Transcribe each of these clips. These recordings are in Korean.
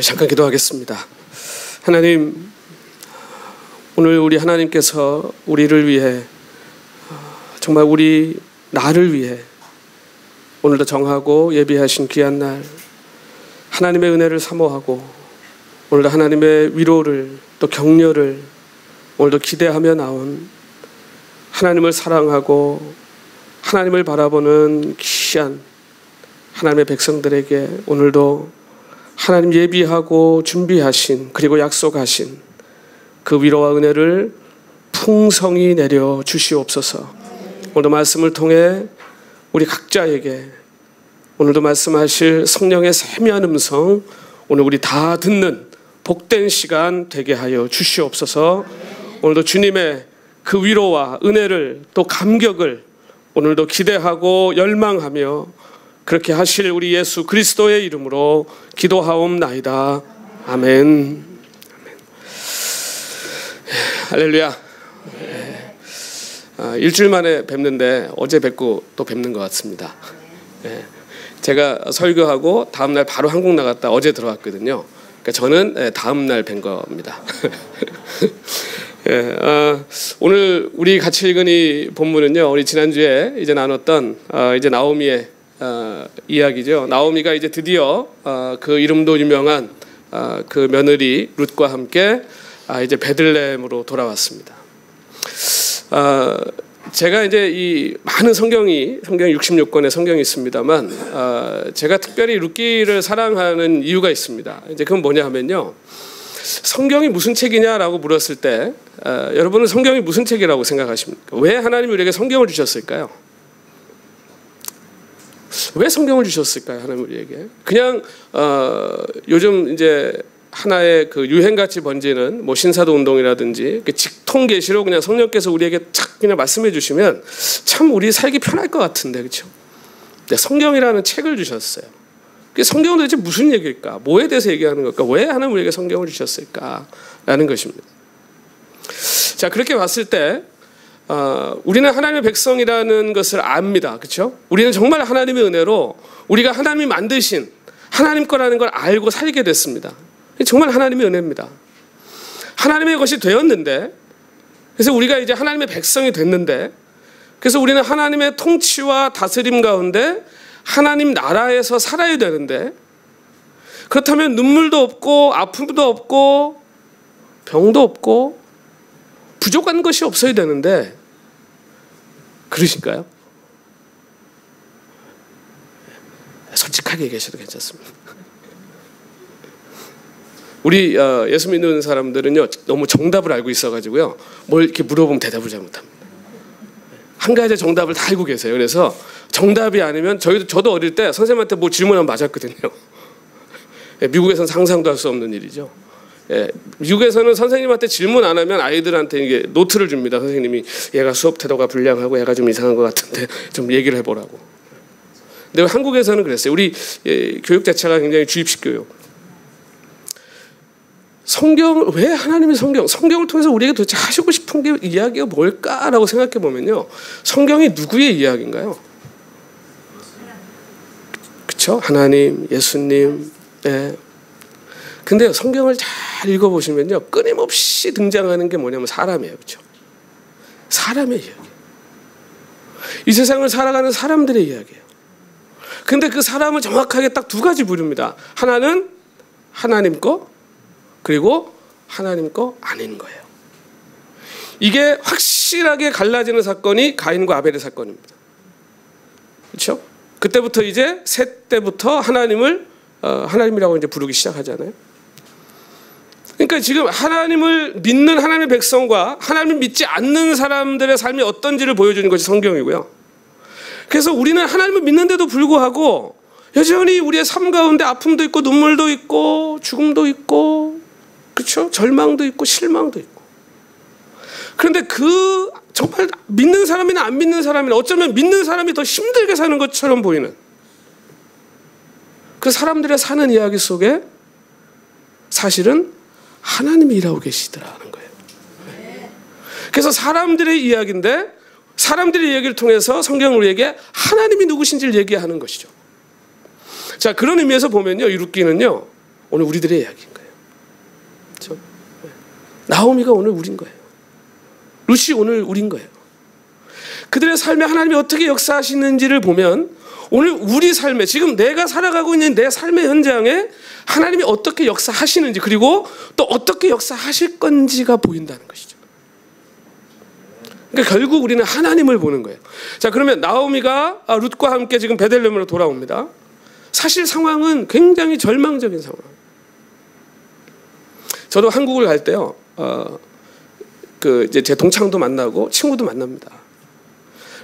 잠깐 기도하겠습니다. 하나님, 오늘 우리 하나님께서 우리를 위해, 정말 나를 위해 오늘도 정하고 예비하신 귀한 날, 하나님의 은혜를 사모하고 오늘도 하나님의 위로를 또 격려를 오늘도 기대하며 나온 하나님을 사랑하고 하나님을 바라보는 귀한 하나님의 백성들에게 오늘도 하나님 예비하고 준비하신 그리고 약속하신 그 위로와 은혜를 풍성히 내려 주시옵소서. 오늘도 말씀을 통해 우리 각자에게 오늘도 말씀하실 성령의 세미한 음성 오늘 우리 다 듣는 복된 시간 되게 하여 주시옵소서. 오늘도 주님의 그 위로와 은혜를 또 감격을 오늘도 기대하고 열망하며 그렇게 하실 우리 예수 그리스도의 이름으로 기도하옵나이다. 아멘. 할렐루야. 일주일 만에 뵙는데 어제 뵙고 또 뵙는 것 같습니다. 제가 설교하고 다음날 바로 한국 나갔다 어제 들어왔거든요. 그러니까 저는 다음날 뵌 겁니다. 오늘 우리 같이 읽은 이 본문은요, 우리 지난주에 이제 나눴던 이제 나오미의 이야기죠. 나오미가 이제 드디어 그 이름도 유명한 그 며느리 룻과 함께 이제 베들레헴으로 돌아왔습니다. 제가 이제 이 많은 성경 66권의 성경이 있습니다만 제가 특별히 룻기를 사랑하는 이유가 있습니다. 이제 그건 뭐냐 하면요, 성경이 무슨 책이냐라고 물었을 때 여러분은 성경이 무슨 책이라고 생각하십니까? 왜 하나님이 우리에게 성경을 주셨을까요? 왜 성경을 주셨을까요? 하나님 우리에게 그냥 요즘 이제 하나의 그 유행같이 번지는 뭐 신사도 운동이라든지 직통 계시로 그냥 성령께서 우리에게 착 그냥 말씀해 주시면 참 우리 살기 편할 것 같은데, 그렇죠? 성경이라는 책을 주셨어요. 성경은 도대체 무슨 얘기일까? 뭐에 대해서 얘기하는 걸까? 왜 하나님 우리에게 성경을 주셨을까라는 것입니다. 자, 그렇게 봤을 때 우리는 하나님의 백성이라는 것을 압니다. 그렇죠? 우리는 정말 하나님의 은혜로 우리가 하나님이 만드신 하나님 거라는 걸 알고 살게 됐습니다. 정말 하나님의 은혜입니다. 하나님의 것이 되었는데, 그래서 우리가 이제 하나님의 백성이 됐는데, 그래서 우리는 하나님의 통치와 다스림 가운데 하나님 나라에서 살아야 되는데, 그렇다면 눈물도 없고 아픔도 없고 병도 없고 부족한 것이 없어야 되는데 그러실까요? 솔직하게 얘기하셔도 괜찮습니다. 우리 예수 믿는 사람들은요, 너무 정답을 알고 있어가지고요, 뭘 이렇게 물어보면 대답을 잘 못합니다. 한 가지 정답을 다 알고 계세요. 그래서 정답이 아니면 저도 어릴 때 선생님한테 뭐 질문하면 맞았거든요. 미국에서는 상상도 할 수 없는 일이죠. 미국에서는 선생님한테 질문 안 하면 아이들한테 이게 노트를 줍니다. 선생님이 얘가 수업 태도가 불량하고 얘가 좀 이상한 것 같은데 좀 얘기를 해보라고. 근데 한국에서는 그랬어요. 우리 교육 자체가 굉장히 주입식 교육. 왜 하나님의 성경을 통해서 우리에게 도대체 하시고 싶은 게 이야기가 뭘까라고 생각해 보면요, 성경이 누구의 이야기인가요? 그렇죠? 하나님, 예수님. 근데 성경을 잘 읽어보시면요, 끊임없이 등장하는 게 뭐냐면 사람이에요. 그렇죠? 사람의 이야기. 이 세상을 살아가는 사람들의 이야기예요. 근데 그 사람을 정확하게 딱 두 가지 부릅니다. 하나는 하나님 거, 그리고 하나님 거 아닌 거예요. 이게 확실하게 갈라지는 사건이 가인과 아벨의 사건입니다. 그렇죠? 그때부터 이제 셋 때부터 하나님이라고 이제 부르기 시작하잖아요. 그러니까 지금 하나님을 믿는 하나님의 백성과 하나님을 믿지 않는 사람들의 삶이 어떤지를 보여주는 것이 성경이고요. 그래서 우리는 하나님을 믿는데도 불구하고 여전히 우리의 삶 가운데 아픔도 있고 눈물도 있고 죽음도 있고, 그렇죠? 절망도 있고 실망도 있고. 그런데 정말 믿는 사람이나 안 믿는 사람이나 어쩌면 믿는 사람이 더 힘들게 사는 것처럼 보이는 그 사람들의 사는 이야기 속에 사실은 하나님이 일하고 계시더라는 거예요. 그래서 사람들의 이야기인데 사람들의 이야기를 통해서 성경은 우리에게 하나님이 누구신지를 얘기하는 것이죠. 자, 그런 의미에서 보면요, 이 룻기는요, 오늘 우리들의 이야기인 거예요. 그렇죠? 나오미가 오늘 우린 거예요. 룻이 오늘 우린 거예요. 그들의 삶에 하나님이 어떻게 역사하시는지를 보면 오늘 우리 삶에 지금 내가 살아가고 있는 내 삶의 현장에 하나님이 어떻게 역사하시는지 그리고 또 어떻게 역사하실 건지가 보인다는 것이죠. 그러니까 결국 우리는 하나님을 보는 거예요. 자, 그러면 나오미가 룻과 함께 지금 베들레헴으로 돌아옵니다. 사실 상황은 굉장히 절망적인 상황. 저도 한국을 갈 때요, 이제 제 동창도 만나고 친구도 만납니다.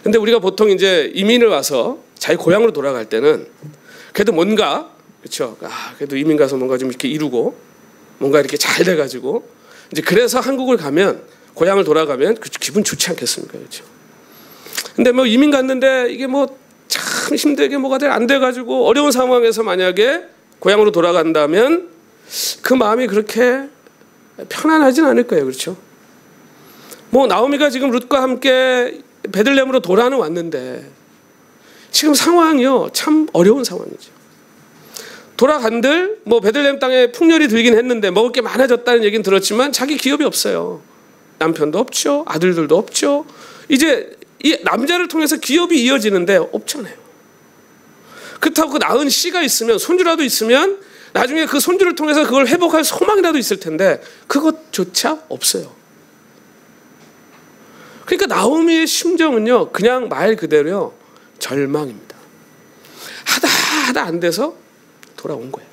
근데 우리가 보통 이제 이민을 와서 자기 고향으로 돌아갈 때는 그래도 뭔가, 그렇죠? 그래도 이민 가서 뭔가 좀 이렇게 이루고 뭔가 이렇게 잘 돼가지고 이제 그래서 한국을 가면 고향을 돌아가면 기분 좋지 않겠습니까? 그렇죠? 근데 뭐 이민 갔는데 이게 뭐 참 힘들게 뭐가 안 돼가지고 어려운 상황에서 만약에 고향으로 돌아간다면 그 마음이 그렇게 편안하진 않을 거예요. 그렇죠? 뭐 나오미가 지금 룻과 함께 베들레헴으로 돌아는 왔는데 지금 상황이요 참 어려운 상황이죠. 돌아간들 뭐 베들레헴 땅에 풍년이 들긴 했는데 먹을 게 많아졌다는 얘기는 들었지만 자기 기업이 없어요. 남편도 없죠. 아들들도 없죠. 이제 이 남자를 통해서 기업이 이어지는데 없잖아요. 그렇다고 그 낳은 씨가 있으면 손주라도 있으면 나중에 그 손주를 통해서 그걸 회복할 소망이라도 있을 텐데 그것조차 없어요. 그러니까 나오미의 심정은요 그냥 말 그대로요 절망입니다. 하다 안 돼서 돌아온 거예요.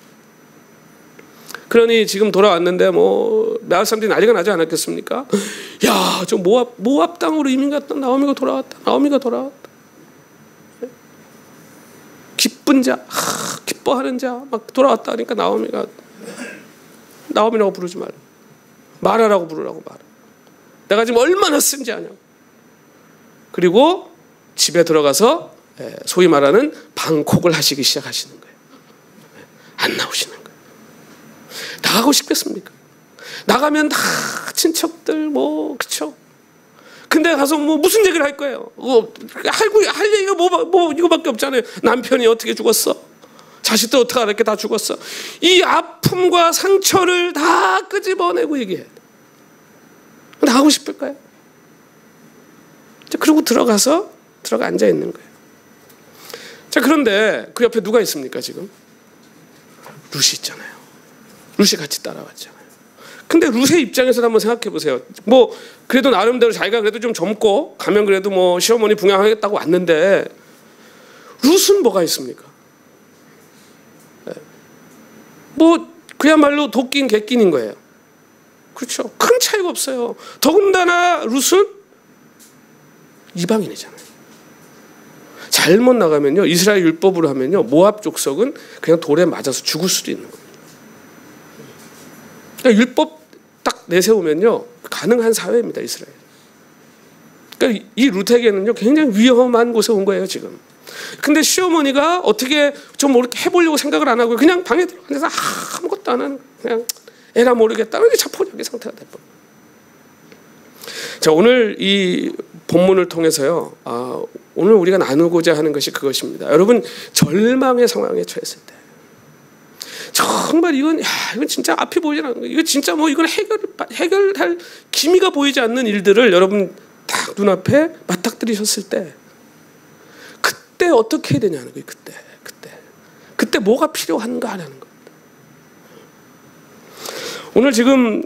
그러니 지금 돌아왔는데 뭐 마을 사람들이 난리가 나지 않았겠습니까? 야, 저 모압 땅으로 이민 갔다 나오미가 돌아왔다. 나오미가 돌아왔다. 기쁜 자, 기뻐하는 자 막 돌아왔다 하니까 나오미라고 부르지 말라. 마라라고 부르라고 말아. 내가 지금 얼마나 쓴지 아냐고. 그리고 집에 들어가서 소위 말하는 방콕을 하시기 시작하시는 거예요. 안 나오시는 거예요. 나가고 싶겠습니까? 나가면 다 친척들 뭐 그쵸? 근데 가서 뭐 무슨 얘기를 할 거예요? 할 얘기가 뭐 이거밖에 없잖아요. 남편이 어떻게 죽었어? 자식들 어떻게 이렇게 다 죽었어? 이 아픔과 상처를 다 끄집어내고 얘기해. 나가고 싶을까요? 그러고 들어가 앉아 있는 거예요. 자, 그런데 그 옆에 누가 있습니까 지금? 룻이 있잖아요. 룻이 같이 따라왔잖아요. 근데 룻의 입장에서 한번 생각해 보세요. 뭐 그래도 나름대로 자기가 그래도 좀 젊고 가면 그래도 뭐 시어머니 분양하겠다고 왔는데 룻은 뭐가 있습니까? 뭐 그야말로 도끼인 객끼인 거예요. 그렇죠? 큰 차이가 없어요. 더군다나 룻은 이방인이잖아요. 잘못 나가면요 이스라엘 율법으로 하면요 모압 족속은 그냥 돌에 맞아서 죽을 수도 있는 거예요. 그러니까 율법 딱 내세우면요 가능한 사회입니다 이스라엘. 그러니까 이 룻에게는요 굉장히 위험한 곳에 온 거예요 지금. 근데 시어머니가 어떻게 좀 이렇게 해보려고 생각을 안 하고 그냥 방에 들어가서 아무것도 안 하는 그냥 에라 모르겠다 이렇게 자포자기 상태가 돼버려. 자, 오늘 이 본문을 통해서요 오늘 우리가 나누고자 하는 것이 그것입니다. 여러분 절망의 상황에 처했을 때 정말 이건 진짜 앞이 보이지 않는 거예요. 이거 진짜 뭐 이건 해결할 기미가 보이지 않는 일들을 여러분 딱 눈앞에 맞닥뜨리셨을 때 그때 어떻게 해야 되냐는 거예요. 그때 뭐가 필요한가 하는 겁니다. 오늘 지금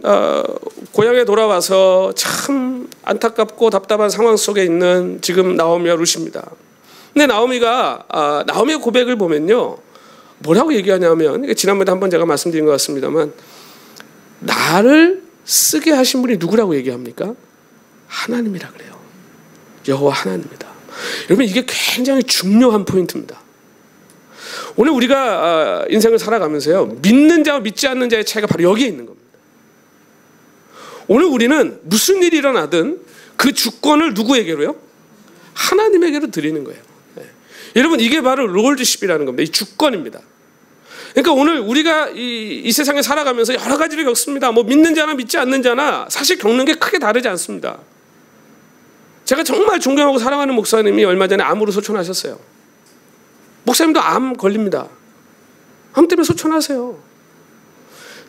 고향에 돌아와서 참 안타깝고 답답한 상황 속에 있는 지금 나오미와 룻입니다. 근데 나오미의 고백을 보면요 뭐라고 얘기하냐면 지난번에 한번 제가 말씀드린 것 같습니다만 나를 쓰게 하신 분이 누구라고 얘기합니까? 하나님이라 그래요. 여호와 하나님이다. 여러분 이게 굉장히 중요한 포인트입니다. 오늘 우리가 인생을 살아가면서요 믿는 자와 믿지 않는 자의 차이가 바로 여기에 있는 겁니다. 오늘 우리는 무슨 일이 일어나든 그 주권을 누구에게로요? 하나님에게로 드리는 거예요. 여러분 이게 바로 롤드십이라는 겁니다. 이 주권입니다. 그러니까 오늘 우리가 이 세상에 살아가면서 여러 가지를 겪습니다. 뭐 믿는 자나 믿지 않는 자나 사실 겪는 게 크게 다르지 않습니다. 제가 정말 존경하고 사랑하는 목사님이 얼마 전에 암으로 소천하셨어요. 목사님도 암 걸립니다. 암 때문에 소천하세요.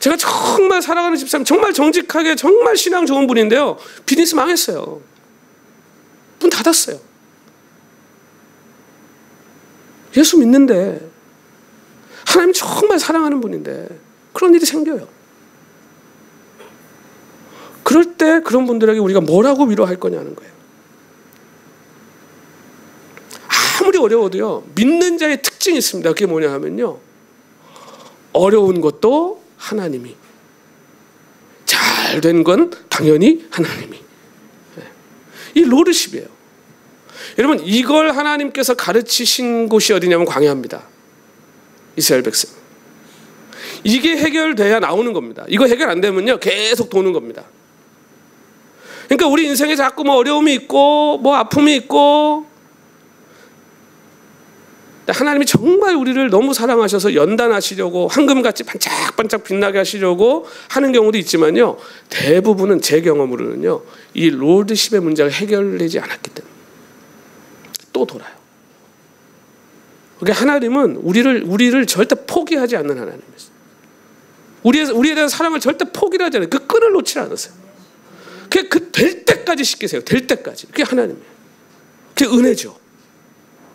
제가 정말 사랑하는 집사님, 정말 정직하게 정말 신앙 좋은 분인데요, 비즈니스 망했어요. 문 닫았어요. 예수 믿는데, 하나님 정말 사랑하는 분인데 그런 일이 생겨요. 그럴 때 그런 분들에게 우리가 뭐라고 위로할 거냐는 거예요. 아무리 어려워도요, 믿는 자의 특징이 있습니다. 그게 뭐냐 하면요, 어려운 것도 하나님이, 잘 된 건 당연히 하나님이. 이 로드십이에요. 여러분, 이걸 하나님께서 가르치신 곳이 어디냐면 광야입니다. 이스라엘 백성. 이게 해결돼야 나오는 겁니다. 이거 해결 안 되면요, 계속 도는 겁니다. 그러니까 우리 인생에 자꾸 뭐 어려움이 있고 뭐 아픔이 있고, 하나님이 정말 우리를 너무 사랑하셔서 연단하시려고 황금같이 반짝반짝 빛나게 하시려고 하는 경우도 있지만요, 대부분은 제 경험으로는요, 이 로드십의 문제가 해결되지 않았기 때문에 또 돌아요. 그러니까 하나님은 우리를 절대 포기하지 않는 하나님이었어요. 우리에 대한 사랑을 절대 포기를 하지 않아요. 그 끈을 놓지 않으세요. 그 될 때까지 시키세요. 될 때까지. 그게 하나님이에요. 그게 은혜죠.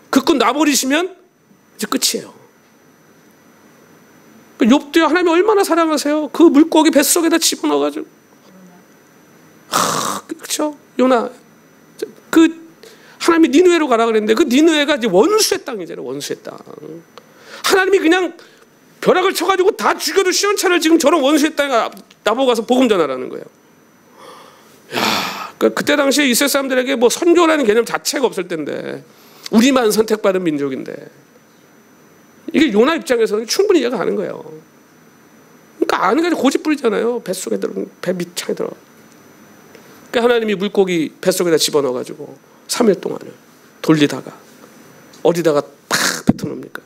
그 끈 놔버리시면 이제 끝이에요. 욥도요, 하나님이 얼마나 사랑하세요. 그 물고기 뱃속에다 집어넣어가지고, 그렇죠? 요나, 하나님이 니느웨로 가라 그랬는데, 그 니느웨가 이제 원수의 땅이잖아요. 원수의 땅. 하나님이 그냥 벼락을 쳐가지고 다 죽여도 시원찮을 지금 저런 원수의 땅에 나보고 가서 복음 전하라는 거예요. 야, 그때 당시에 이스라엘 사람들에게 뭐 선교라는 개념 자체가 없을 텐데, 우리만 선택받은 민족인데, 이게 요나 입장에서는 충분히 이해가 가는 거예요. 그러니까 아는 게 고집 부리잖아요. 뱃속에 배 밑창에 들어. 그러니까 하나님이 물고기 뱃속에다 집어넣어가지고 3일 동안을 돌리다가 어디다가 탁 뱉어놓습니까?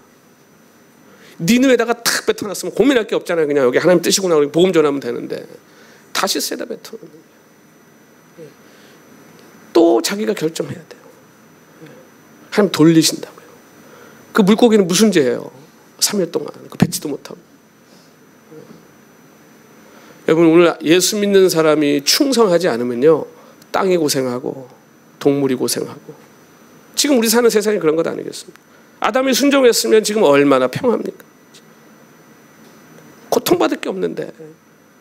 니느웨에다가 탁 뱉어놨으면 고민할 게 없잖아요. 그냥 여기 하나님 뜻이구나, 우리 복음 전하면 되는데, 다시 세다 뱉어놓는 거예요. 또 자기가 결정해야 돼요. 하나님 돌리신다고요. 그 물고기는 무슨 죄예요? 3일 동안 그 뱉지도 못하고. 여러분, 오늘 예수 믿는 사람이 충성하지 않으면요, 땅이 고생하고 동물이 고생하고, 지금 우리 사는 세상이 그런 것 아니겠습니까? 아담이 순종했으면 지금 얼마나 평화합니까? 고통받을 게 없는데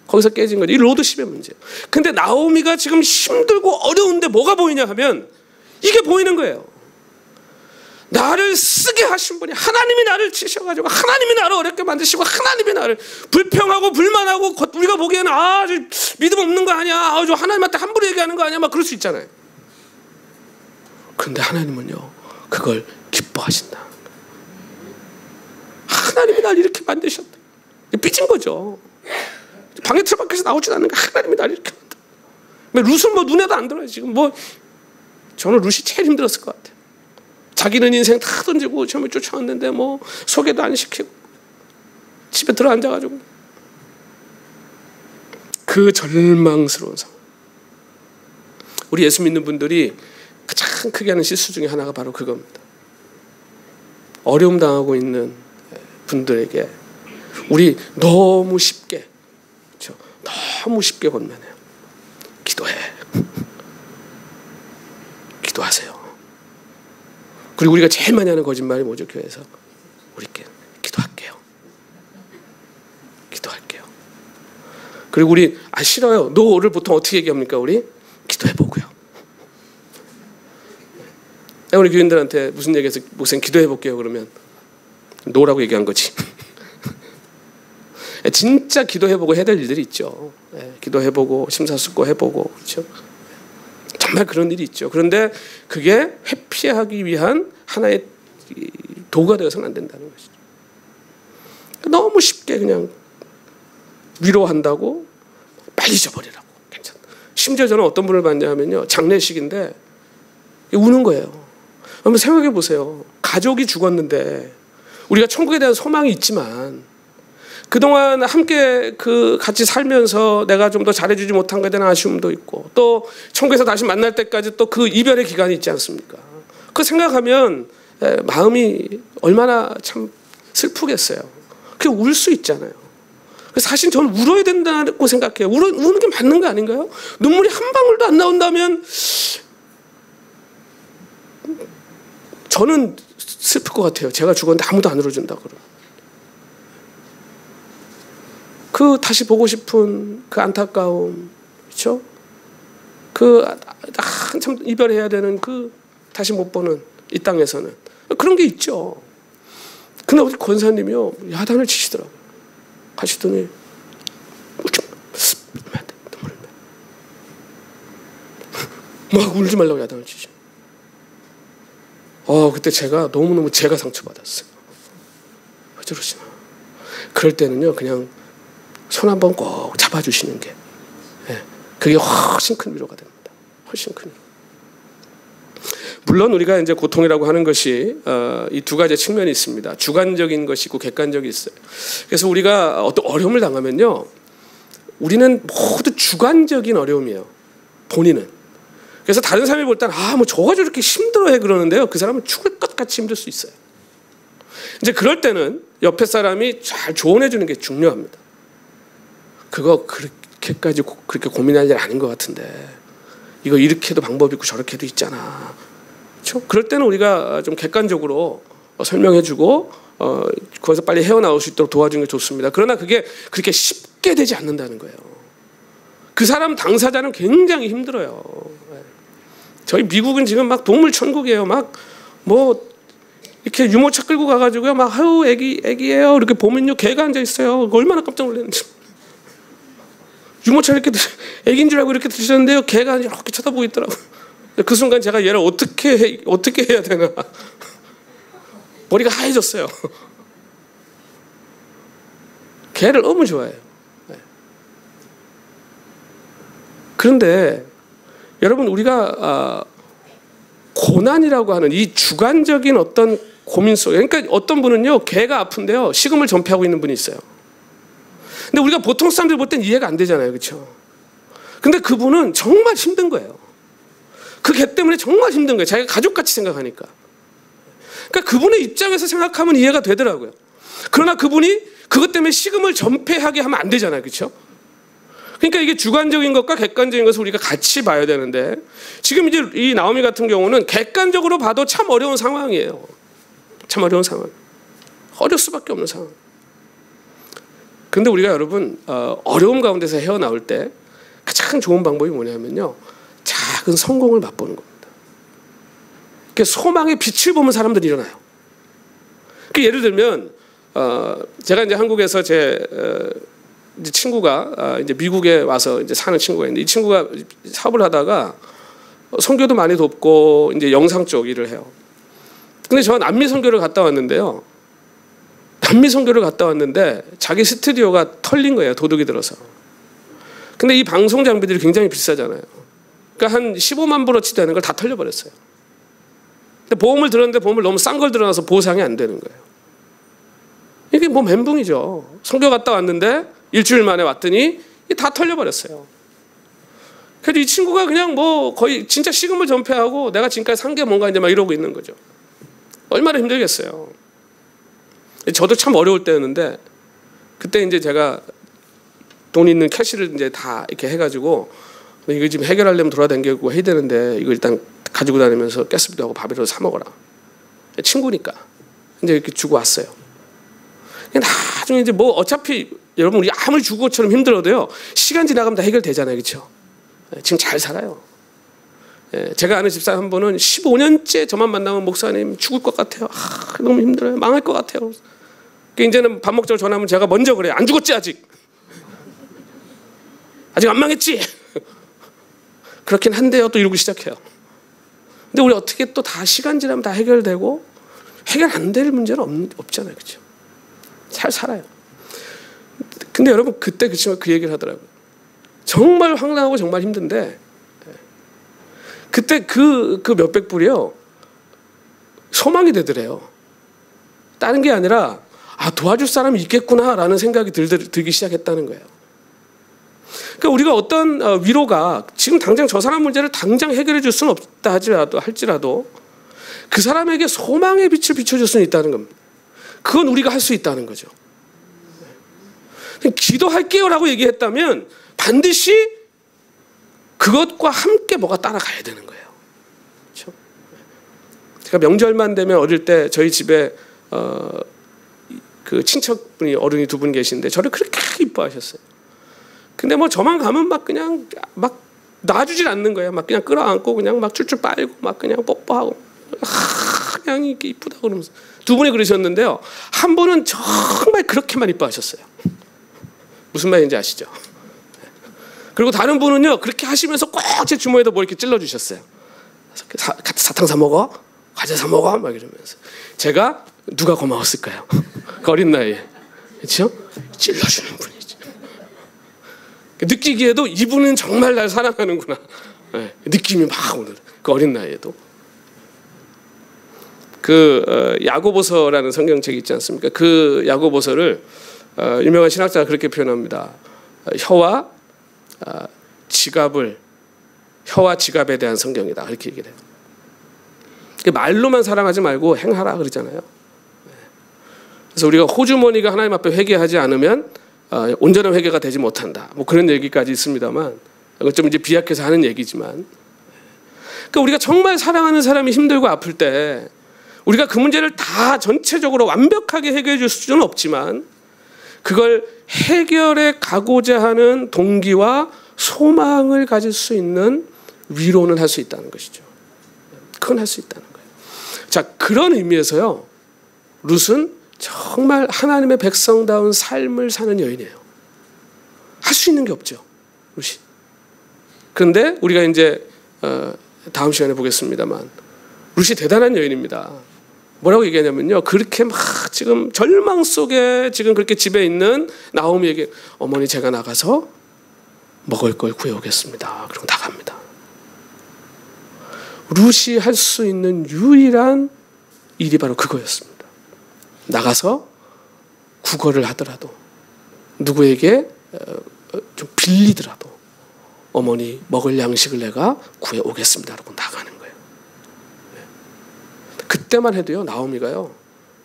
거기서 깨진 거죠. 이 로드십의 문제예요. 근데 나오미가 지금 힘들고 어려운데 뭐가 보이냐 하면 이게 보이는 거예요. 나를 쓰게 하신 분이, 하나님이 나를 치셔가지고, 하나님이 나를 어렵게 만드시고, 하나님이 나를 불평하고 불만하고, 우리가 보기에는 믿음 없는 거 아니야, 저 하나님한테 함부로 얘기하는 거 아니야, 막 그럴 수 있잖아요. 그런데 하나님은요, 그걸 기뻐하신다. 하나님이 나를 이렇게 만드셨다. 삐진 거죠. 방에 틀어박혀서 나오지도 않는 거, 하나님이 나를 이렇게 만들었다. 룻은 뭐 눈에도 안 들어요. 지금 뭐 저는 룻이 제일 힘들었을 것 같아요. 자기는 인생 다 던지고 처음에 쫓아왔는데 뭐 소개도 안 시키고 집에 들어 앉아가지고, 그 절망스러운 상황. 우리 예수 믿는 분들이 가장 크게 하는 실수 중에 하나가 바로 그겁니다. 어려움 당하고 있는 분들에게 우리 너무 쉽게, 그렇죠? 너무 쉽게 건면해요. 기도해. 기도하세요. 그리고 우리가 제일 많이 하는 거짓말이 뭐죠? 교회에서 우리께 기도할게요. 기도할게요. 그리고 우리 싫어요. 노를 보통 어떻게 얘기합니까? 우리 기도해보고요. 우리 교인들한테 무슨 얘기해서 목사님 기도해볼게요 그러면 노라고 얘기한 거지. 진짜 기도해보고 해야 될 일들이 있죠. 기도해보고 심사숙고해보고, 그렇죠? 정말 그런 일이 있죠. 그런데 그게 회피하기 위한 하나의 도구가 되어서는 안 된다는 것이죠. 너무 쉽게 그냥 위로한다고 빨리 잊어버리라고. 괜찮다. 심지어 저는 어떤 분을 봤냐면요, 장례식인데 우는 거예요. 한번 생각해 보세요. 가족이 죽었는데 우리가 천국에 대한 소망이 있지만 그동안 함께 같이 살면서 내가 좀 더 잘해주지 못한 것에 대한 아쉬움도 있고, 또 천국에서 다시 만날 때까지 또 그 이별의 기간이 있지 않습니까? 그 생각하면 마음이 얼마나 참 슬프겠어요. 그게 울 수 있잖아요. 사실 저는 울어야 된다고 생각해요. 우는 게 맞는 거 아닌가요? 눈물이 한 방울도 안 나온다면 저는 슬플 것 같아요. 제가 죽었는데 아무도 안 울어준다 그러면. 그 다시 보고 싶은 그 안타까움, 그렇죠? 그 한참 이별해야 되는 그 다시 못 보는 이 땅에서는 그런 게 있죠. 근데 우리 권사님이요 야단을 치시더라고요. 가시더니 막 울지 말라고 야단을 치죠. 그때 제가 너무너무 제가 상처받았어요. 왜 저러시나. 그럴 때는요 그냥 손 한번 꼭 잡아주시는 게 그게 훨씬 큰 위로가 됩니다. 훨씬 큰 위로. 물론 우리가 이제 고통이라고 하는 것이 이 두 가지 측면이 있습니다. 주관적인 것이 있고 객관적이 있어요. 그래서 우리가 어떤 어려움을 당하면요, 우리는 모두 주관적인 어려움이에요. 본인은. 그래서 다른 사람이 볼 때는 뭐 저가 저렇게 힘들어해 그러는데요, 그 사람은 죽을 것 같이 힘들 수 있어요. 이제 그럴 때는 옆에 사람이 잘 조언해 주는 게 중요합니다. 그거 그렇게까지 그렇게 고민할 일 아닌 것 같은데 이거 이렇게 해도 방법이 있고 저렇게 해도 있잖아. 그렇죠? 그럴 때는 우리가 좀 객관적으로 설명해주고 거기서 빨리 헤어나올 수 있도록 도와주는 게 좋습니다. 그러나 그게 그렇게 쉽게 되지 않는다는 거예요. 그 사람 당사자는 굉장히 힘들어요. 저희 미국은 지금 막 동물 천국이에요. 막 뭐 이렇게 유모차 끌고 가가지고요, 막 애기예요. 이렇게 보면요 개가 앉아 있어요. 얼마나 깜짝 놀랐는지. 유모차 이렇게 애기인 줄 알고 이렇게 드셨는데요, 개가 이렇게 쳐다보고 있더라고요. 그 순간 제가 얘를 어떻게 해야 되나. 머리가 하얘졌어요. 개를 너무 좋아해요. 그런데 여러분, 우리가 고난이라고 하는 이 주관적인 어떤 고민 속에, 그러니까 어떤 분은요 개가 아픈데요 식음을 전폐하고 있는 분이 있어요. 근데 우리가 보통 사람들 볼 땐 이해가 안 되잖아요, 그렇죠? 근데 그분은 정말 힘든 거예요. 그 개 때문에 정말 힘든 거예요. 자기가 가족같이 생각하니까. 그러니까 그분의 입장에서 생각하면 이해가 되더라고요. 그러나 그분이 그것 때문에 식음을 전폐하게 하면 안 되잖아요, 그렇죠? 그러니까 이게 주관적인 것과 객관적인 것을 우리가 같이 봐야 되는데, 지금 이제 이 나오미 같은 경우는 객관적으로 봐도 참 어려운 상황이에요. 참 어려운 상황. 어려울 수밖에 없는 상황. 근데 우리가 여러분 어려움 가운데서 헤어나올 때 가장 좋은 방법이 뭐냐면요, 작은 성공을 맛보는 겁니다. 그러니까 소망의 빛을 보면 사람들이 일어나요. 그러니까 예를 들면 제가 이제 한국에서 제 이제 친구가 이제 미국에 와서 이제 사는 친구가 있는데, 이 친구가 사업을 하다가 선교도 많이 돕고 이제 영상 쪽 일을 해요. 근데 저 남미 선교를 갔다 왔는데요. 남미 선교를 갔다 왔는데 자기 스튜디오가 털린 거예요, 도둑이 들어서. 근데 이 방송 장비들이 굉장히 비싸잖아요. 그러니까 한 15만 불어치 되는 걸 다 털려버렸어요. 근데 보험을 들었는데 보험을 너무 싼 걸 들어놔서 보상이 안 되는 거예요. 이게 뭐 멘붕이죠. 선교 갔다 왔는데 일주일 만에 왔더니 다 털려버렸어요. 그래서 이 친구가 그냥 뭐 거의 진짜 식음을 전폐하고 내가 지금까지 산 게 뭔가 이제 막 이러고 있는 거죠. 얼마나 힘들겠어요. 저도 참 어려울 때였는데, 그때 이제 제가 돈 있는 캐시를 이제 다 이렇게 해가지고 이거 지금 해결하려면 돌아다니고 해야 되는데 이거 일단 가지고 다니면서 가스비도 하고 밥이라도 사 먹어라. 친구니까 이제 이렇게 주고 왔어요. 나중에 이제 뭐 어차피 여러분 우리 아무리 죽을 것처럼 힘들어도요 시간 지나가면 다 해결되잖아요, 그렇죠? 지금 잘 살아요. 제가 아는 집사 한 분은 15년째 저만 만나면 목사님 죽을 것 같아요. 너무 힘들어요. 망할 것 같아요. 이제는 밥 먹자고 전화하면 제가 먼저 그래요. 안 죽었지 아직? 아직 안 망했지? 그렇긴 한데요. 또 이러고 시작해요. 근데 우리 어떻게 또 다 시간 지나면 다 해결되고, 해결 안 될 문제는 없잖아요, 그렇죠? 잘 살아요. 근데 여러분 그때 그 친구가 그 얘기를 하더라고요. 정말 황당하고 정말 힘든데 그때 그 몇백 불이요 소망이 되더래요. 다른 게 아니라 도와줄 사람이 있겠구나라는 생각이 들기 시작했다는 거예요. 그러니까 우리가 어떤 위로가 지금 당장 저 사람 문제를 당장 해결해 줄 수는 없다 할지라도 그 사람에게 소망의 빛을 비춰줄 수는 있다는 겁니다. 그건 우리가 할 수 있다는 거죠. 기도할게요라고 얘기했다면 반드시 그것과 함께 뭐가 따라가야 되는 거예요. 그렇죠? 제가 명절만 되면 어릴 때 저희 집에 그 친척분이 어른이 두 분 계신데 저를 그렇게 이뻐하셨어요. 근데 뭐 저만 가면 막 그냥 막 놔주질 않는 거예요. 막 그냥 끌어안고 그냥 막 줄줄 빨고 막 그냥 뽀뽀하고 그냥 이렇게 이쁘다고 그러면서 두 분이 그러셨는데요. 한 분은 정말 그렇게만 이뻐하셨어요. 무슨 말인지 아시죠? 그리고 다른 분은요 그렇게 하시면서 꼭 제 주머니에다 뭐 이렇게 찔러주셨어요. 사탕 사 먹어, 과자 사 먹어 막 이러면서. 제가 누가 고마웠을까요? 그 어린 나이에. 그렇죠? 찔러주는 분이죠. 느끼기에도 이분은 정말 날 사랑하는구나. 네, 느낌이 막 오는 그 어린 나이에도. 그 야고보서라는 성경책이 있지 않습니까? 그 야고보서를 유명한 신학자가 그렇게 표현합니다. 혀와 지갑에 대한 성경이다. 그렇게 얘기를 해요. 말로만 사랑하지 말고 행하라 그러잖아요. 그래서 우리가 호주머니가 하나님 앞에 회개하지 않으면 온전한 회개가 되지 못한다. 뭐 그런 얘기까지 있습니다만 이건 좀 이제 비약해서 하는 얘기지만, 그러니까 우리가 정말 사랑하는 사람이 힘들고 아플 때 우리가 그 문제를 다 전체적으로 완벽하게 해결해 줄 수는 없지만 그걸 해결해 가고자 하는 동기와 소망을 가질 수 있는 위로는 할 수 있다는 것이죠. 그건 할 수 있다는 거예요. 자, 그런 의미에서요, 룻은 정말 하나님의 백성다운 삶을 사는 여인이에요. 할 수 있는 게 없죠, 룻이. 그런데 우리가 이제 다음 시간에 보겠습니다만 룻이 대단한 여인입니다. 뭐라고 얘기하냐면요, 그렇게 막 지금 절망 속에 지금 그렇게 집에 있는 나오미에게 어머니 제가 나가서 먹을 걸 구해오겠습니다. 그리고 나갑니다. 룻이 할 수 있는 유일한 일이 바로 그거였습니다. 나가서 구걸을 하더라도 누구에게 좀 빌리더라도 어머니 먹을 양식을 내가 구해오겠습니다. 라고 나가는 거예요. 그때만 해도요, 나오미가요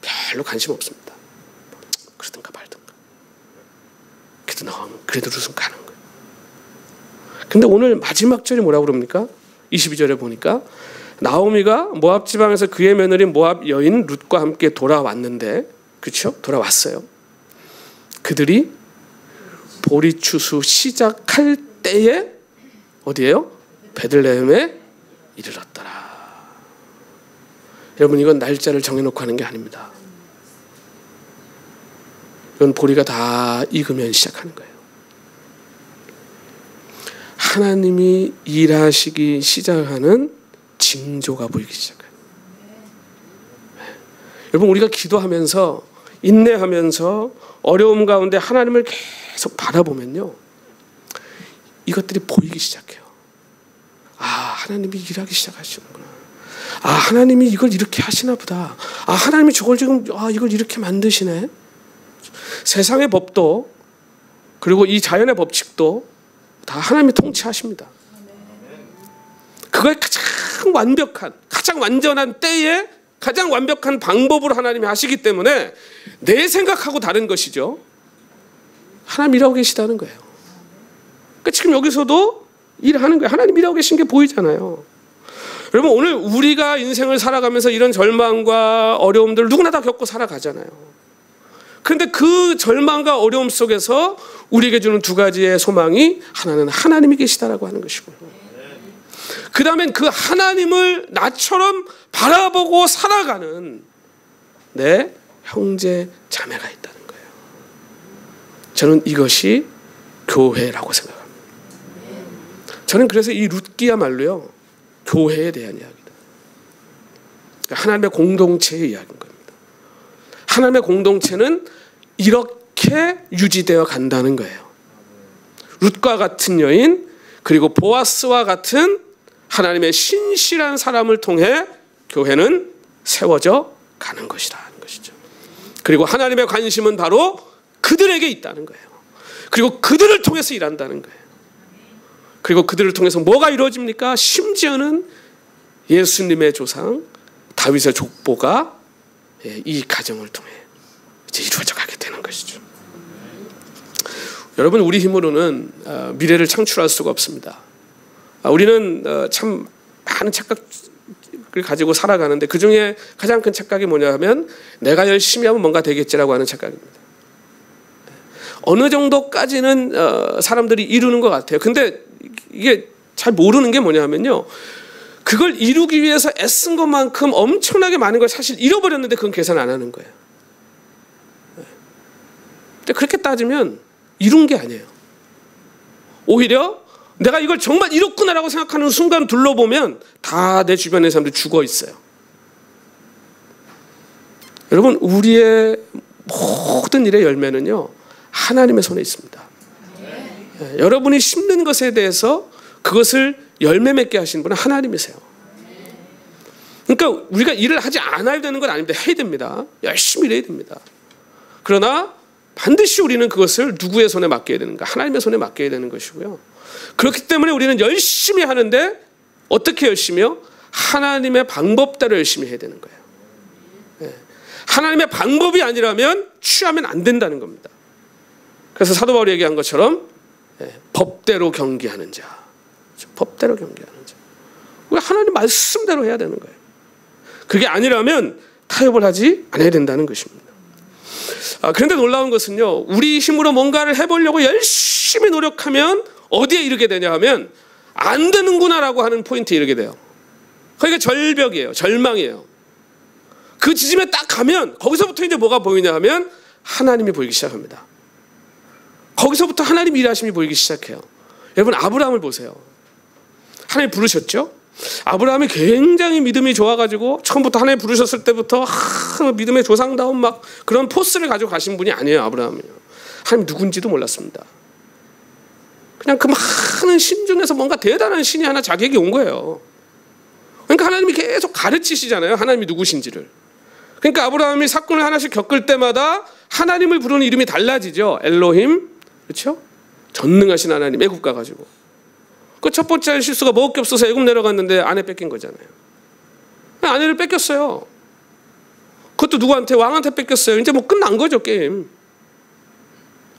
별로 관심 없습니다. 그러든가 말든가. 그래도 룻은 가는 거예요. 근데 오늘 마지막 절이 뭐라고 그럽니까? 22절에 보니까 나오미가 모압 지방에서 그의 며느리 모압 여인 룻과 함께 돌아왔는데, 그렇죠? 돌아왔어요. 그들이 보리추수 시작할 때에 어디예요? 베들레헴에 이르렀더라. 여러분, 이건 날짜를 정해놓고 하는 게 아닙니다. 이건 보리가 다 익으면 시작하는 거예요. 하나님이 일하시기 시작하는 징조가 보이기 시작해요. 여러분, 우리가 기도하면서 인내하면서 어려움 가운데 하나님을 계속 바라보면요, 이것들이 보이기 시작해요. 아, 하나님이 일하기 시작하시는구나. 아, 하나님이 이걸 이렇게 하시나 보다. 아, 하나님이 저걸 지금 이걸 이렇게 만드시네. 세상의 법도 그리고 이 자연의 법칙도 다 하나님이 통치하십니다. 그걸 가장 완전한 때에 가장 완벽한 방법으로 하나님이 하시기 때문에 내 생각하고 다른 것이죠. 하나님 일하고 계시다는 거예요. 그러니까 지금 여기서도 일하는 거예요. 하나님 일하고 계신 게 보이잖아요. 여러분, 오늘 우리가 인생을 살아가면서 이런 절망과 어려움들을 누구나 다 겪고 살아가잖아요. 그런데 그 절망과 어려움 속에서 우리에게 주는 두 가지의 소망이, 하나는 하나님이 계시다라고 하는 것이고요, 그 다음엔 그 하나님을 나처럼 바라보고 살아가는 내 형제 자매가 있다는 거예요. 저는 이것이 교회라고 생각합니다. 저는 그래서 이 룻기야말로요, 교회에 대한 이야기다. 하나님의 공동체의 이야기인 겁니다. 하나님의 공동체는 이렇게 유지되어 간다는 거예요. 룻과 같은 여인, 그리고 보아스와 같은 하나님의 신실한 사람을 통해 교회는 세워져 가는 것이라는 것이죠. 그리고 하나님의 관심은 바로 그들에게 있다는 거예요. 그리고 그들을 통해서 일한다는 거예요. 그리고 그들을 통해서 뭐가 이루어집니까? 심지어는 예수님의 조상 다윗의 족보가 이 가정을 통해 이제 이루어져 가게 되는 것이죠. 여러분, 우리 힘으로는 미래를 창출할 수가 없습니다. 우리는 참 많은 착각을 가지고 살아가는데 그 중에 가장 큰 착각이 뭐냐 하면 내가 열심히 하면 뭔가 되겠지라고 하는 착각입니다. 어느 정도까지는 사람들이 이루는 것 같아요. 근데 이게 잘 모르는 게 뭐냐 하면요, 그걸 이루기 위해서 애쓴 것만큼 엄청나게 많은 걸 사실 잃어버렸는데 그건 계산 안 하는 거예요. 근데 그렇게 따지면 이룬 게 아니에요. 오히려 내가 이걸 정말 이뤘구나라고 생각하는 순간 둘러보면 다 내 주변의 사람들이 죽어 있어요. 여러분, 우리의 모든 일의 열매는요, 하나님의 손에 있습니다. 여러분이 심는 것에 대해서 그것을 열매 맺게 하시는 분은 하나님이세요. 그러니까 우리가 일을 하지 않아야 되는 건 아닙니다. 해야 됩니다. 열심히 일해야 됩니다. 그러나 반드시 우리는 그것을 누구의 손에 맡겨야 되는가? 하나님의 손에 맡겨야 되는 것이고요. 그렇기 때문에 우리는 열심히 하는데 어떻게 열심히요? 하나님의 방법대로 열심히 해야 되는 거예요. 하나님의 방법이 아니라면 취하면 안 된다는 겁니다. 그래서 사도 바울이 얘기한 것처럼 법대로 경계하는 자, 법대로 경계하는 자. 우리가 하나님 말씀대로 해야 되는 거예요. 그게 아니라면 타협을 하지 않아야 된다는 것입니다. 그런데 놀라운 것은요, 우리 힘으로 뭔가를 해보려고 열심히 노력하면 어디에 이르게 되냐 하면 안 되는구나라고 하는 포인트에 이르게 돼요. 그러니까 절벽이에요. 절망이에요. 그 지점에 딱 가면 거기서부터 이제 뭐가 보이냐 하면 하나님이 보이기 시작합니다. 거기서부터 하나님 일하심이 보이기 시작해요. 여러분, 아브라함을 보세요. 하나님 부르셨죠? 아브라함이 굉장히 믿음이 좋아가지고 처음부터 하나님 부르셨을 때부터 믿음의 조상다운 막 그런 포스를 가지고 가신 분이 아니에요. 아브라함은요. 하나님 누군지도 몰랐습니다. 그냥 그 많은 신 중에서 뭔가 대단한 신이 하나 자기에게 온 거예요. 그러니까 하나님이 계속 가르치시잖아요. 하나님이 누구신지를. 그러니까 아브라함이 사건을 하나씩 겪을 때마다 하나님을 부르는 이름이 달라지죠. 엘로힘, 그렇죠? 전능하신 하나님, 애굽 가가지고. 그 첫 번째 실수가 먹을 게 없어서 애굽 내려갔는데 아내 뺏긴 거잖아요. 아내를 뺏겼어요. 그것도 누구한테? 왕한테 뺏겼어요. 이제 뭐 끝난 거죠, 게임.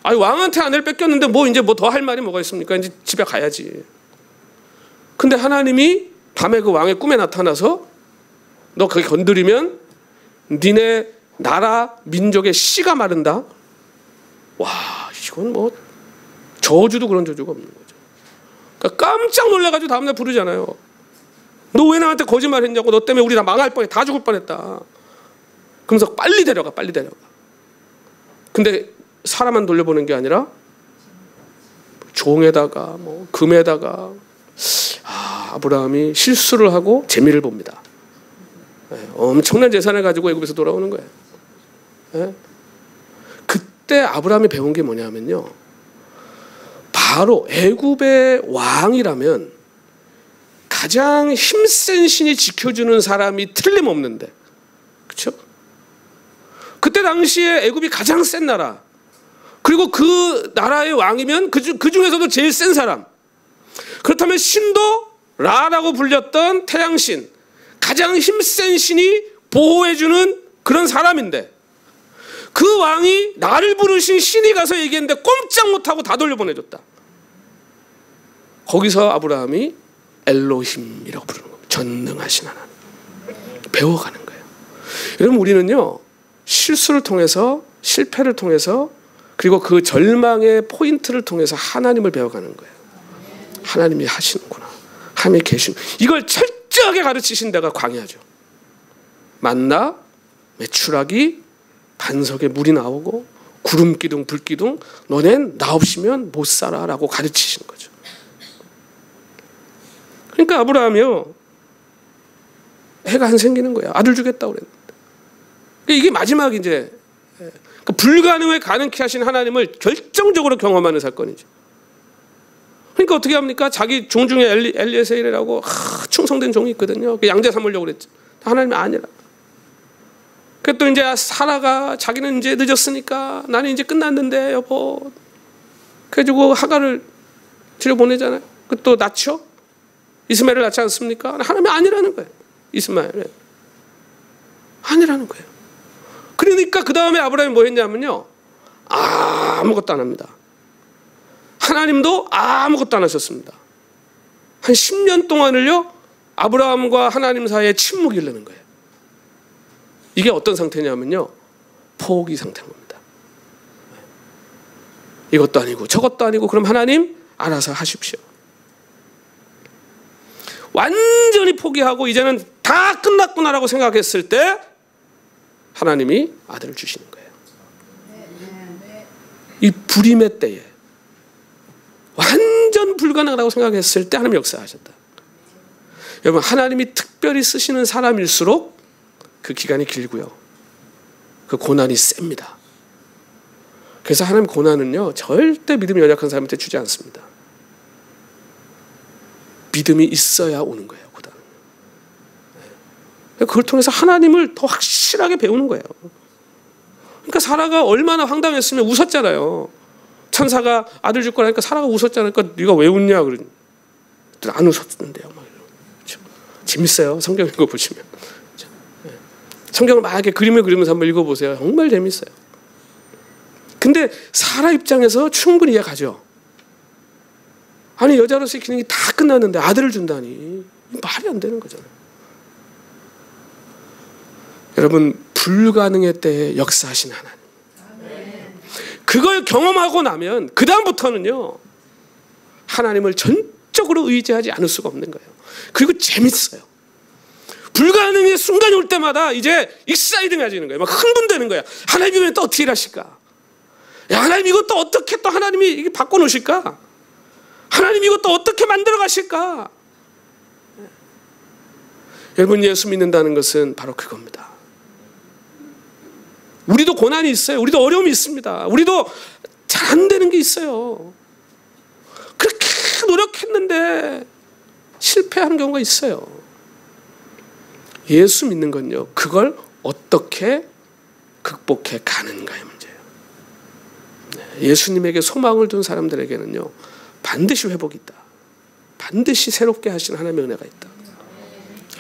아니, 왕한테 아내를 뺏겼는데 뭐 이제 뭐 더 할 말이 뭐가 있습니까? 이제 집에 가야지. 근데 하나님이 밤에 그 왕의 꿈에 나타나서 너 거기 건드리면 니네 나라 민족의 씨가 마른다. 와, 이건 뭐 저주도 그런 저주가 없는 거죠. 그러니까 깜짝 놀라가지고 다음날 부르잖아요. 너 왜 나한테 거짓말했냐고. 너 때문에 우리 다 망할 뻔해. 다 죽을 뻔했다. 그러면서 빨리 데려가. 근데 사람만 돌려보는 게 아니라 종에다가 뭐 금에다가 아브라함이 실수를 하고 재미를 봅니다. 엄청난 재산을 가지고 애굽에서 돌아오는 거예요. 그때 아브라함이 배운 게 뭐냐면요, 바로 애굽의 왕이라면 가장 힘센 신이 지켜주는 사람이 틀림없는데, 그렇죠? 그때 당시에 애굽이 가장 센 나라, 그리고 그 나라의 왕이면 그 중에서도 제일 센 사람. 그렇다면 신도 라라고 불렸던 태양신, 가장 힘센 신이 보호해주는 그런 사람인데, 그 왕이 나를 부르신 신이 가서 얘기했는데 꼼짝 못하고 다 돌려보내줬다. 거기서 아브라함이 엘로힘이라고 부르는 겁니다. 전능하신 하나님. 배워가는 거예요. 여러분, 우리는요, 실수를 통해서, 실패를 통해서, 그리고 그 절망의 포인트를 통해서 하나님을 배워가는 거예요. 하나님이 하시는구나. 하나님이 계시는. 이걸 철저하게 가르치신 데가 광야죠. 만나, 메추라기, 반석에 물이 나오고 구름기둥, 불기둥, 너넨 나 없이면 못 살아라고 가르치시는 거죠. 그러니까 아브라함이요, 해가 안 생기는 거야. 아들 주겠다고 그랬는데. 이게 마지막 이제 불가능을 가능케 하신 하나님을 결정적으로 경험하는 사건이죠. 그러니까 어떻게 합니까? 자기 종 중에 엘리에셀이라고 충성된 종이 있거든요. 양자 삼으려고 그랬죠. 하나님이 아니라. 그래서 또 이제 사라가 자기는 이제 늦었으니까 나는 이제 끝났는데 여보. 그래가지고 하가를 들여보내잖아요. 그 또 낳죠? 이스마엘을 낳지 않습니까? 하나님이 아니라는 거예요. 이스마엘. 아니라는 거예요. 그러니까 그 다음에 아브라함이 뭐 했냐면요, 아무것도 안 합니다. 하나님도 아무것도 안 하셨습니다. 한 10년 동안을요, 아브라함과 하나님 사이에 침묵이 흐르는 거예요. 이게 어떤 상태냐면요, 포기 상태인 겁니다. 이것도 아니고 저것도 아니고 그럼 하나님 알아서 하십시오. 완전히 포기하고 이제는 다 끝났구나라고 생각했을 때 하나님이 아들을 주시는 거예요. 이 불임의 때에 완전 불가능하다고 생각했을 때 하나님이 역사하셨다. 여러분, 하나님이 특별히 쓰시는 사람일수록 그 기간이 길고요, 그 고난이 셉니다. 그래서 하나님 고난은요, 절대 믿음이 연약한 사람한테 주지 않습니다. 믿음이 있어야 오는 거예요, 고난은. 그걸 통해서 하나님을 더 확실하게 배우는 거예요. 그러니까 사라가 얼마나 황당했으면 웃었잖아요. 천사가 아들 줄 거라니까 사라가 웃었잖아요. 그러니까 네가 왜 웃냐 그러니 안 웃었는데요. 막 그렇죠? 재밌어요. 성경 읽어 보시면. 그렇죠? 성경을 막 이렇게 그림을 그리면서 한번 읽어 보세요. 정말 재밌어요. 근데 사라 입장에서 충분히 이해가죠. 아니, 여자로서의 기능이 다 끝났는데 아들을 준다니 말이 안 되는 거잖아요. 여러분, 불가능의 때에 역사하신 하나님, 그걸 경험하고 나면 그 다음부터는요, 하나님을 전적으로 의지하지 않을 수가 없는 거예요. 그리고 재밌어요. 불가능의 순간이 올 때마다 이제 익사이딩해지는 거예요. 막 흥분되는 거예요. 하나님 이번엔 또 어떻게 일하실까? 야, 하나님 이것도 어떻게 또 하나님이 이게 바꿔놓으실까? 하나님 이것도 어떻게 만들어 가실까? 여러분, 예수 믿는다는 것은 바로 그겁니다. 우리도 고난이 있어요. 우리도 어려움이 있습니다. 우리도 잘 안 되는 게 있어요. 그렇게 노력했는데 실패하는 경우가 있어요. 예수 믿는 건요, 그걸 어떻게 극복해 가는가의 문제예요. 예수님에게 소망을 둔 사람들에게는요, 반드시 회복이 있다. 반드시 새롭게 하시는 하나님의 은혜가 있다.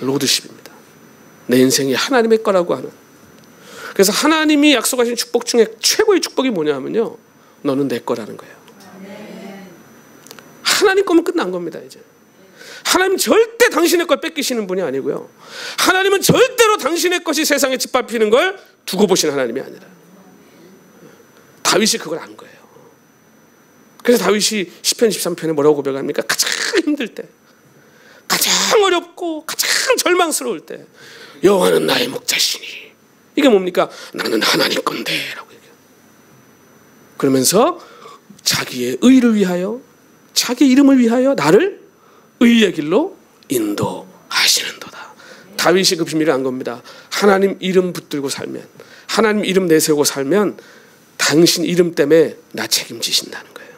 로드십입니다. 내 인생이 하나님의 거라고 하는. 그래서 하나님이 약속하신 축복 중에 최고의 축복이 뭐냐면요, 너는 내 거라는 거예요. 하나님 거면 끝난 겁니다. 이제 하나님 절대 당신의 걸 뺏기시는 분이 아니고요, 하나님은 절대로 당신의 것이 세상에 짓밟히는 걸 두고 보시는 하나님이 아니라, 다윗이 그걸 안 거예요. 그래서 다윗이 시편 13편에 뭐라고 고백합니까? 가장 힘들 때, 가장 어렵고 가장 절망스러울 때, 여호와는 나의 목자시니. 이게 뭡니까? 나는 하나님 건데 라고 얘기해요. 그러면서 자기의 의를 위하여, 자기 이름을 위하여 나를 의의 길로 인도하시는도다. 다윗이 그 비밀을 안 겁니다. 하나님 이름 붙들고 살면, 하나님 이름 내세우고 살면 당신 이름 때문에 나 책임지신다는 거예요.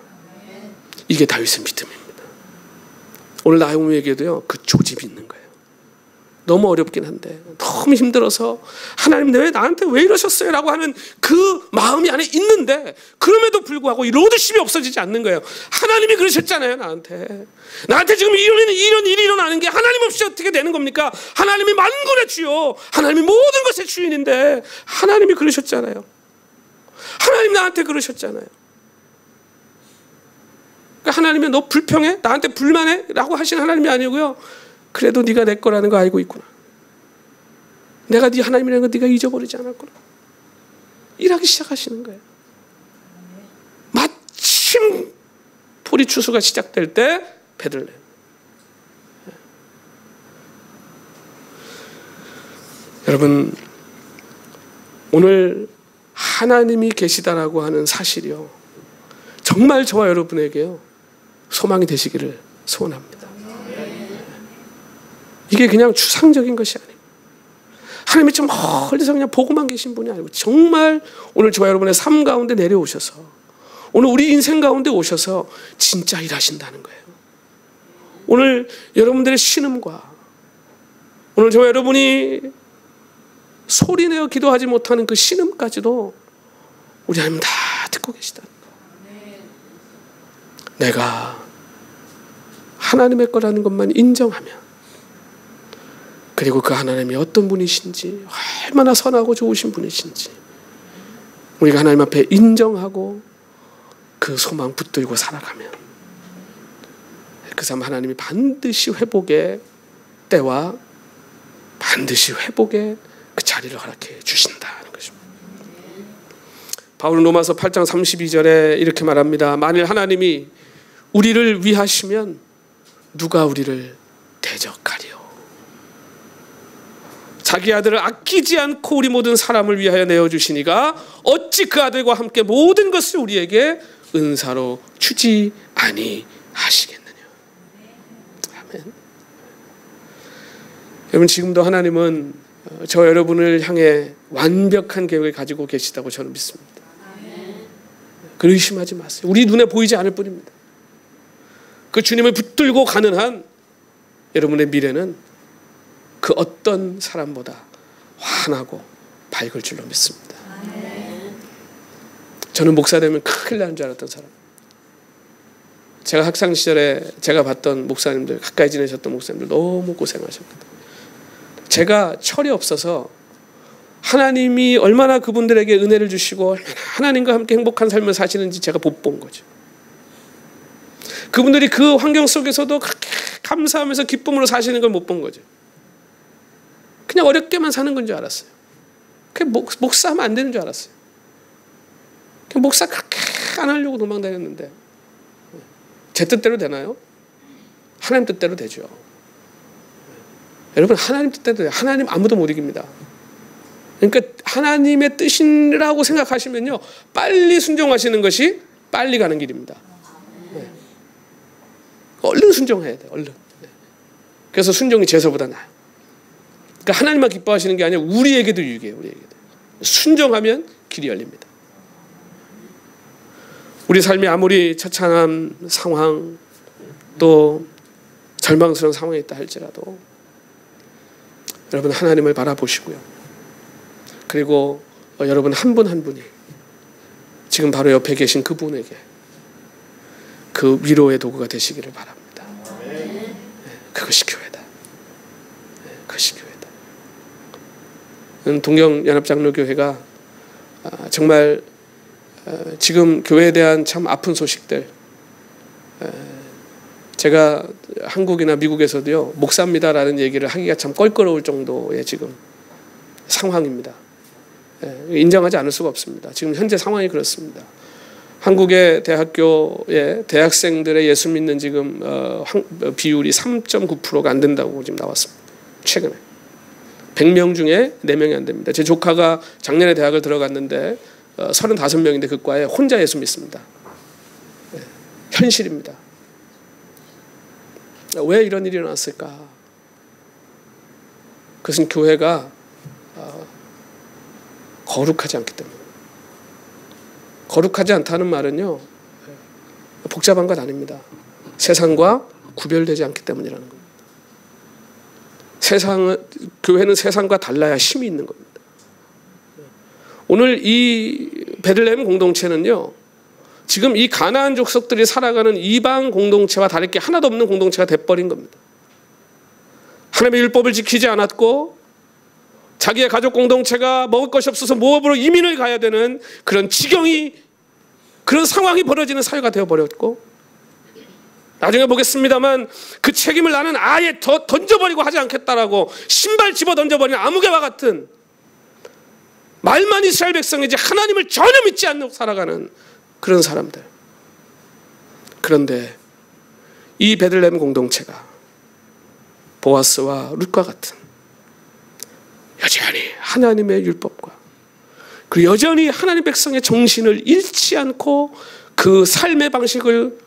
이게 다윗의 믿음입니다. 오늘 나오미에게도요, 그 조짐이 있는 거예요. 너무 어렵긴 한데, 너무 힘들어서 하나님 왜 나한테 왜 이러셨어요? 라고 하는 그 마음이 안에 있는데, 그럼에도 불구하고 이 로드십이 없어지지 않는 거예요. 하나님이 그러셨잖아요. 나한테 지금 이런 일이 일어나는 게 하나님 없이 어떻게 되는 겁니까? 하나님이 만군의 주요, 하나님이 모든 것의 주인인데 하나님이 그러셨잖아요. 하나님 나한테 그러셨잖아요. 그러니까 하나님이 너 불평해? 나한테 불만해? 라고 하신 하나님이 아니고요, 그래도 네가 내 거라는 거 알고 있구나. 내가 네 하나님이라는 거 네가 잊어버리지 않았구나. 일하기 시작하시는 거예요. 마침 토리 추수가 시작될 때 베들레헴. 여러분, 오늘 하나님이 계시다라고 하는 사실이요, 정말 저와 여러분에게요, 소망이 되시기를 소원합니다. 이게 그냥 추상적인 것이 아니고, 하나님이 좀 멀리서 그냥 보고만 계신 분이 아니고, 정말 오늘 저와 여러분의 삶 가운데 내려오셔서, 오늘 우리 인생 가운데 오셔서 진짜 일하신다는 거예요. 오늘 여러분들의 신음과, 오늘 저와 여러분이 소리내어 기도하지 못하는 그 신음까지도 우리 하나님 다 듣고 계시다는 거예요. 내가 하나님의 거라는 것만 인정하면, 그리고 그 하나님이 어떤 분이신지, 얼마나 선하고 좋으신 분이신지 우리가 하나님 앞에 인정하고 그 소망 붙들고 살아가면 그 삶 하나님이 반드시 회복의 때와 반드시 회복의 그 자리를 허락해 주신다는 것입니다. 바울은 로마서 8장 32절에 이렇게 말합니다. 만일 하나님이 우리를 위하시면 누가 우리를 대적하리요. 자기 아들을 아끼지 않고 우리 모든 사람을 위하여 내어주시니가 어찌 그 아들과 함께 모든 것을 우리에게 은사로 주지 아니하시겠느냐. 아멘. 여러분, 지금도 하나님은 저 여러분을 향해 완벽한 계획을 가지고 계시다고 저는 믿습니다. 그 의심하지 마세요. 우리 눈에 보이지 않을 뿐입니다. 그 주님을 붙들고 가는 한 여러분의 미래는 그 어떤 사람보다 환하고 밝을 줄로 믿습니다. 저는 목사 되면 큰일 나는 줄 알았던 사람. 제가 학창 시절에 제가 봤던 목사님들, 가까이 지내셨던 목사님들 너무 고생하셨거든요. 제가 철이 없어서 하나님이 얼마나 그분들에게 은혜를 주시고 얼마나 하나님과 함께 행복한 삶을 사시는지 제가 못 본 거죠. 그분들이 그 환경 속에서도 그렇게 감사하면서 기쁨으로 사시는 걸 못 본 거죠. 그냥 어렵게만 사는 건 줄 알았어요. 그냥 목사하면 안 되는 줄 알았어요. 그냥 목사 그렇게 안 하려고 도망다녔는데 제 뜻대로 되나요? 하나님 뜻대로 되죠. 여러분, 하나님 뜻대로 돼요. 하나님 아무도 못 이깁니다. 그러니까 하나님의 뜻이라고 생각하시면요, 빨리 순종하시는 것이 빨리 가는 길입니다. 네. 얼른 순종해야 돼요. 얼른. 네. 그래서 순종이 제서보다 나아요. 그러니까 하나님만 기뻐하시는 게 아니라 우리에게도 유익해요. 우리에게도. 순종하면 길이 열립니다. 우리 삶이 아무리 처참한 상황 또 절망스러운 상황에 있다 할지라도 여러분, 하나님을 바라보시고요. 그리고 여러분 한 분 한 분이 지금 바로 옆에 계신 그분에게 그 위로의 도구가 되시기를 바랍니다. 네, 그것이 교회다. 네, 그것이 교회다. 동경연합장로교회가 정말 지금 교회에 대한 참 아픈 소식들, 제가 한국이나 미국에서도요, 목사입니다라는 얘기를 하기가 참 껄끄러울 정도의 지금 상황입니다. 인정하지 않을 수가 없습니다. 지금 현재 상황이 그렇습니다. 한국의 대학교의 대학생들의 예수 믿는 지금 비율이 3.9%가 안 된다고 지금 나왔습니다. 최근에 100명 중에 4명이 안 됩니다. 제 조카가 작년에 대학을 들어갔는데 35명인데 그 과에 혼자 예수 믿습니다. 현실입니다. 왜 이런 일이 일어났을까? 그것은 교회가 거룩하지 않기 때문에. 거룩하지 않다는 말은요, 복잡한 것 아닙니다. 세상과 구별되지 않기 때문이라는 겁니다. 교회는 세상과 달라야 힘이 있는 겁니다. 오늘 이 베들레헴 공동체는요, 지금 이 가나안 족속들이 살아가는 이방 공동체와 다를 게 하나도 없는 공동체가 돼버린 겁니다. 하나님의 율법을 지키지 않았고 자기의 가족 공동체가 먹을 것이 없어서 모압으로 이민을 가야 되는 그런 지경이, 그런 상황이 벌어지는 사회가 되어버렸고, 나중에 보겠습니다만 그 책임을 나는 아예 던져버리고 하지 않겠다라고 신발 집어 던져버리는 아무개와 같은, 말만 이스라엘 백성이지 하나님을 전혀 믿지 않고 살아가는 그런 사람들. 그런데 이 베들레헴 공동체가 보아스와 룻과 같은 여전히 하나님의 율법과 그리고 여전히 하나님 백성의 정신을 잃지 않고 그 삶의 방식을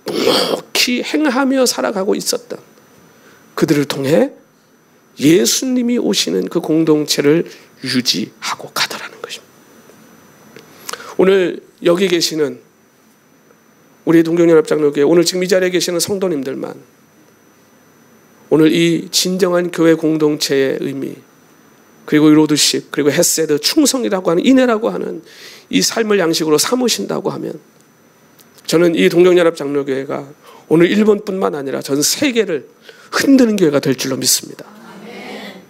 묵묵히 행하며 살아가고 있었던 그들을 통해 예수님이 오시는 그 공동체를 유지하고 가더라는 것입니다. 오늘 여기 계시는 우리 동경연합장로교회, 오늘 지금 이 자리에 계시는 성도님들만 오늘 이 진정한 교회 공동체의 의미, 그리고 로드십, 그리고 헤세드, 충성이라고 하는, 인애라고 하는 이 삶을 양식으로 삼으신다고 하면 저는 이 동경연합장로교회가 오늘 일본뿐만 아니라 전 세계를 흔드는 교회가 될 줄로 믿습니다. 아멘.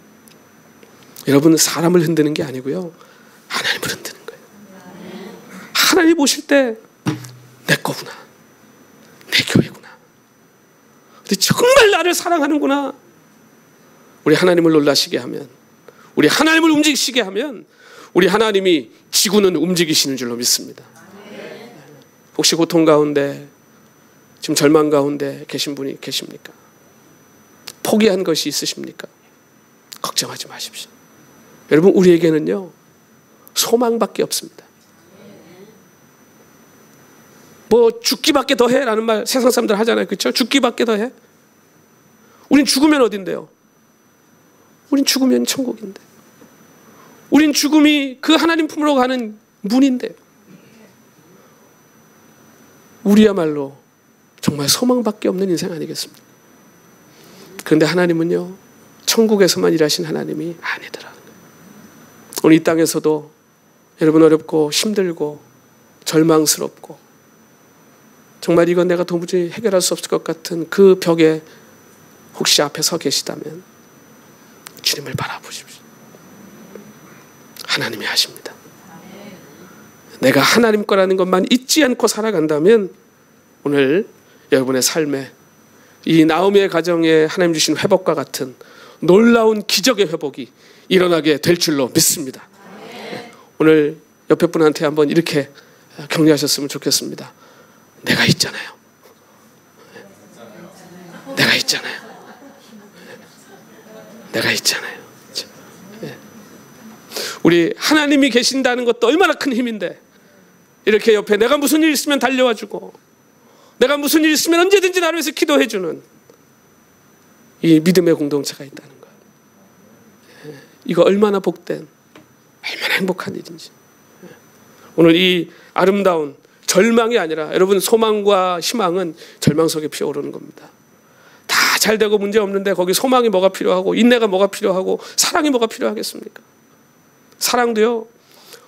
여러분은 사람을 흔드는 게 아니고요, 하나님을 흔드는 거예요. 아멘. 하나님 보실 때 내 거구나. 내 교회구나. 근데 정말 나를 사랑하는구나. 우리 하나님을 놀라시게 하면, 우리 하나님을 움직이시게 하면 우리 하나님이 지구는 움직이시는 줄로 믿습니다. 혹시 고통 가운데, 지금 절망 가운데 계신 분이 계십니까? 포기한 것이 있으십니까? 걱정하지 마십시오. 여러분, 우리에게는요 소망밖에 없습니다. 뭐 죽기밖에 더 해라는 말 세상 사람들 하잖아요. 그렇죠? 죽기밖에 더 해. 우린 죽으면 어딘데요? 우린 죽으면 천국인데. 우린 죽음이 그 하나님 품으로 가는 문인데요. 우리야말로 정말 소망밖에 없는 인생 아니겠습니까? 그런데 하나님은요 천국에서만 일하신 하나님이 아니더라. 오늘 이 땅에서도 여러분 어렵고 힘들고 절망스럽고 정말 이건 내가 도무지 해결할 수 없을 것 같은 그 벽에 혹시 앞에 서 계시다면 주님을 바라보십시오. 하나님이 하십니다. 내가 하나님 거라는 것만 잊지 않고 살아간다면 오늘 여러분의 삶에 이 나오미의 가정에 하나님 주신 회복과 같은 놀라운 기적의 회복이 일어나게 될 줄로 믿습니다. 오늘 옆에 분한테 한번 이렇게 격려하셨으면 좋겠습니다. 내가 있잖아요. 내가 있잖아요. 내가 있잖아요. 우리 하나님이 계신다는 것도 얼마나 큰 힘인데 이렇게 옆에 내가 무슨 일 있으면 달려와주고 내가 무슨 일 있으면 언제든지 나를 위해서 기도해주는 이 믿음의 공동체가 있다는 거예요. 이거 얼마나 복된, 얼마나 행복한 일인지. 오늘 이 아름다운 절망이 아니라 여러분 소망과 희망은 절망 속에 피어오르는 겁니다. 다 잘 되고 문제 없는데 거기 소망이 뭐가 필요하고 인내가 뭐가 필요하고 사랑이 뭐가 필요하겠습니까? 사랑도요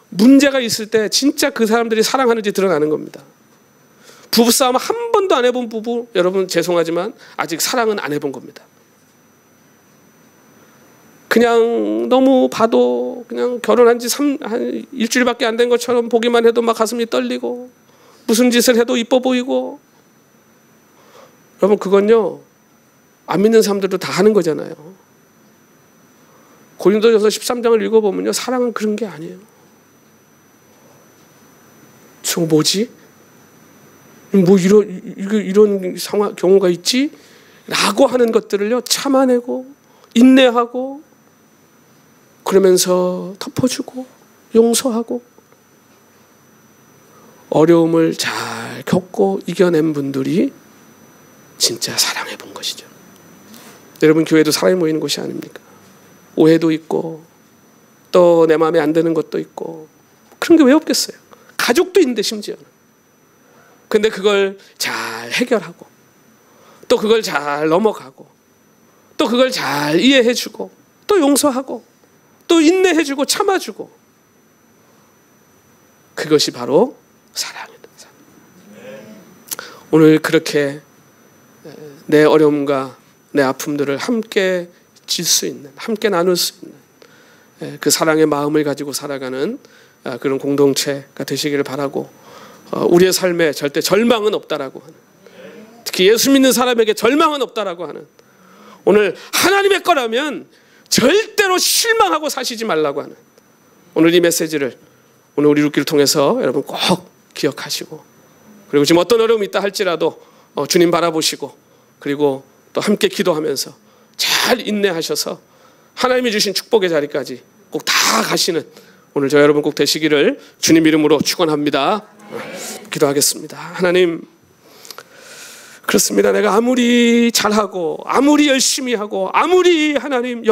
문제가 있을 때 진짜 그 사람들이 사랑하는지 드러나는 겁니다. 부부싸움 한 번도 안 해본 부부 여러분 죄송하지만 아직 사랑은 안 해본 겁니다. 그냥 너무 봐도 그냥 결혼한 지 한 일주일밖에 안 된 것처럼 보기만 해도 막 가슴이 떨리고 무슨 짓을 해도 이뻐 보이고 여러분 그건요 안 믿는 사람들도 다 하는 거잖아요. 고린도전서 13장을 읽어보면요 사랑은 그런 게 아니에요. 저 뭐지? 뭐 이런 상황 경우가 있지? 라고 하는 것들을요 참아내고 인내하고 그러면서 덮어주고 용서하고 어려움을 잘 겪고 이겨낸 분들이 진짜 사랑해 본 것이죠. 여러분 교회도 사람이 모이는 곳이 아닙니까? 오해도 있고 또 내 마음에 안 드는 것도 있고 그런 게 왜 없겠어요? 가족도 있는데 심지어는. 근데 그걸 잘 해결하고 또 그걸 잘 넘어가고 또 그걸 잘 이해해주고 또 용서하고 또 인내해주고 참아주고 그것이 바로 사랑이다. 오늘 그렇게 내 어려움과 내 아픔들을 함께 질 수 있는 함께 나눌 수 있는 그 사랑의 마음을 가지고 살아가는 그런 공동체가 되시기를 바라고 우리의 삶에 절대 절망은 없다라고 하는 특히 예수 믿는 사람에게 절망은 없다라고 하는 오늘 하나님의 거라면 절대로 실망하고 사시지 말라고 하는 오늘 이 메시지를 오늘 우리 룻기를 통해서 여러분 꼭 기억하시고 그리고 지금 어떤 어려움이 있다 할지라도 주님 바라보시고 그리고 또 함께 기도하면서 잘 인내하셔서 하나님이 주신 축복의 자리까지 꼭 다 가시는 오늘 저 여러분 꼭 되시기를 주님 이름으로 축원합니다. 기도하겠습니다. 하나님 그렇습니다. 내가 아무리 잘하고 아무리 열심히 하고 아무리 하나님